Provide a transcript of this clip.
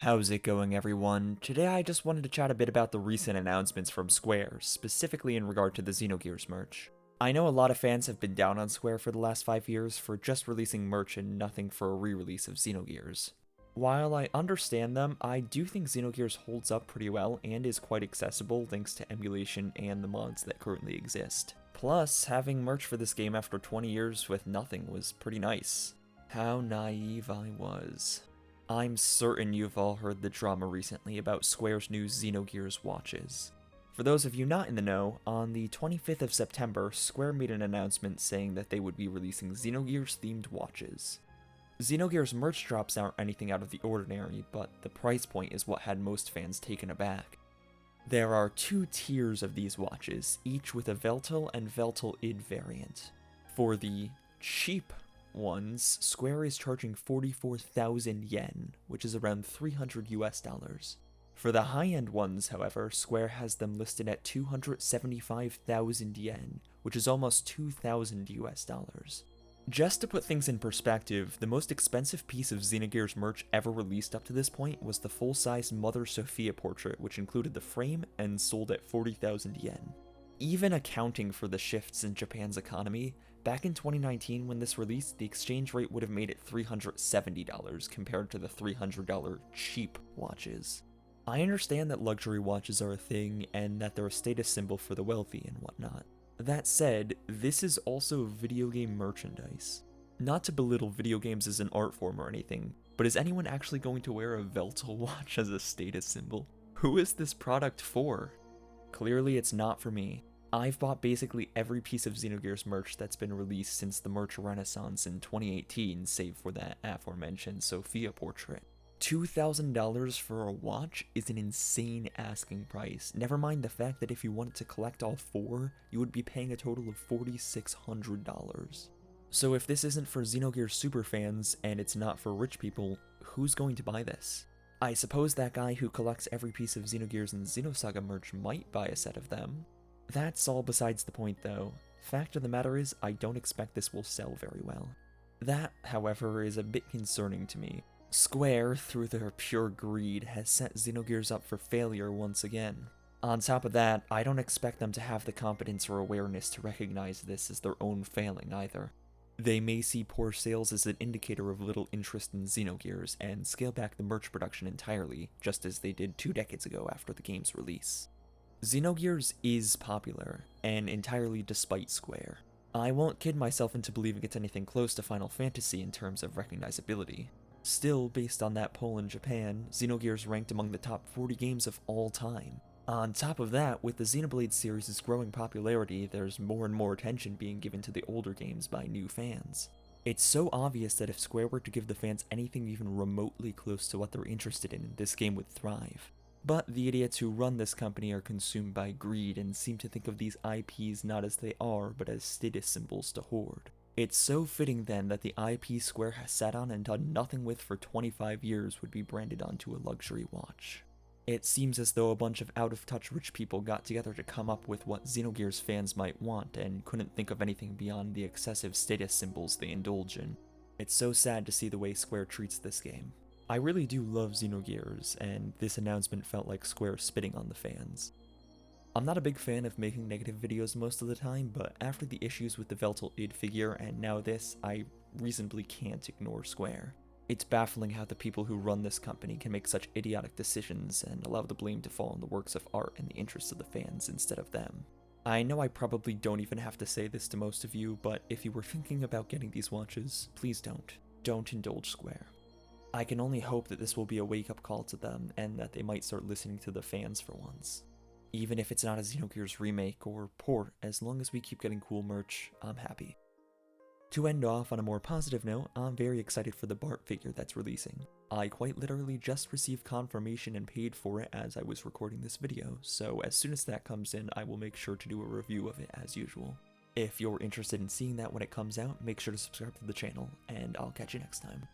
How's it going, everyone? Today I just wanted to chat a bit about the recent announcements from Square, specifically in regard to the Xenogears merch. I know a lot of fans have been down on Square for the last 5 years for just releasing merch and nothing for a re-release of Xenogears. While I understand them, I do think Xenogears holds up pretty well and is quite accessible thanks to emulation and the mods that currently exist. Plus, having merch for this game after 20 years with nothing was pretty nice. How naive I was. I'm certain you've all heard the drama recently about Square's new Xenogears watches. For those of you not in the know, on the 25th of September, Square made an announcement saying that they would be releasing Xenogears themed watches. Xenogears merch drops aren't anything out of the ordinary, but the price point is what had most fans taken aback. There are 2 tiers of these watches, each with a Veltal and Veltal ID variant. For the cheap ones, Square is charging 44,000 yen, which is around $300 US. For the high-end ones, however, Square has them listed at 275,000 yen, which is almost $2,000 US. Just to put things in perspective, the most expensive piece of Xenogears merch ever released up to this point was the full-size Mother Sophia portrait, which included the frame and sold at 40,000 yen. Even accounting for the shifts in Japan's economy, back in 2019 when this released, the exchange rate would have made it $370 compared to the $300 cheap watches. I understand that luxury watches are a thing and that they're a status symbol for the wealthy and whatnot. That said, this is also video game merchandise. Not to belittle video games as an art form or anything, but is anyone actually going to wear a Veltal watch as a status symbol? Who is this product for? Clearly it's not for me. I've bought basically every piece of Xenogears merch that's been released since the merch renaissance in 2018, save for that aforementioned Sophia portrait. $2,000 for a watch is an insane asking price, never mind the fact that if you wanted to collect all 4, you would be paying a total of $4,600. So if this isn't for Xenogears superfans, and it's not for rich people, who's going to buy this? I suppose that guy who collects every piece of Xenogears and Xenosaga merch might buy a set of them. That's all besides the point though. Fact of the matter is, I don't expect this will sell very well. That, however, is a bit concerning to me. Square, through their pure greed, has set Xenogears up for failure once again. On top of that, I don't expect them to have the competence or awareness to recognize this as their own failing either. They may see poor sales as an indicator of little interest in Xenogears and scale back the merch production entirely, just as they did 2 decades ago after the game's release. Xenogears is popular, and entirely despite Square. I won't kid myself into believing it's anything close to Final Fantasy in terms of recognizability. Still, based on that poll in Japan, Xenogears ranked among the top 40 games of all time. On top of that, with the Xenoblade series' growing popularity, there's more and more attention being given to the older games by new fans. It's so obvious that if Square were to give the fans anything even remotely close to what they're interested in, this game would thrive. But the idiots who run this company are consumed by greed and seem to think of these IPs not as they are, but as status symbols to hoard. It's so fitting then that the IP Square has sat on and done nothing with for 25 years would be branded onto a luxury watch. It seems as though a bunch of out-of-touch rich people got together to come up with what Xenogears fans might want and couldn't think of anything beyond the excessive status symbols they indulge in. It's so sad to see the way Square treats this game. I really do love Xenogears, and this announcement felt like Square spitting on the fans. I'm not a big fan of making negative videos most of the time, but after the issues with the Veltal ID figure and now this, I reasonably can't ignore Square. It's baffling how the people who run this company can make such idiotic decisions and allow the blame to fall on the works of art and the interests of the fans instead of them. I know I probably don't even have to say this to most of you, but if you were thinking about getting these watches, please don't. Don't indulge Square. I can only hope that this will be a wake-up call to them and that they might start listening to the fans for once. Even if it's not a Xenogears remake or port, as long as we keep getting cool merch, I'm happy. To end off on a more positive note, I'm very excited for the Bart figure that's releasing. I quite literally just received confirmation and paid for it as I was recording this video, so as soon as that comes in, I will make sure to do a review of it as usual. If you're interested in seeing that when it comes out, make sure to subscribe to the channel, and I'll catch you next time.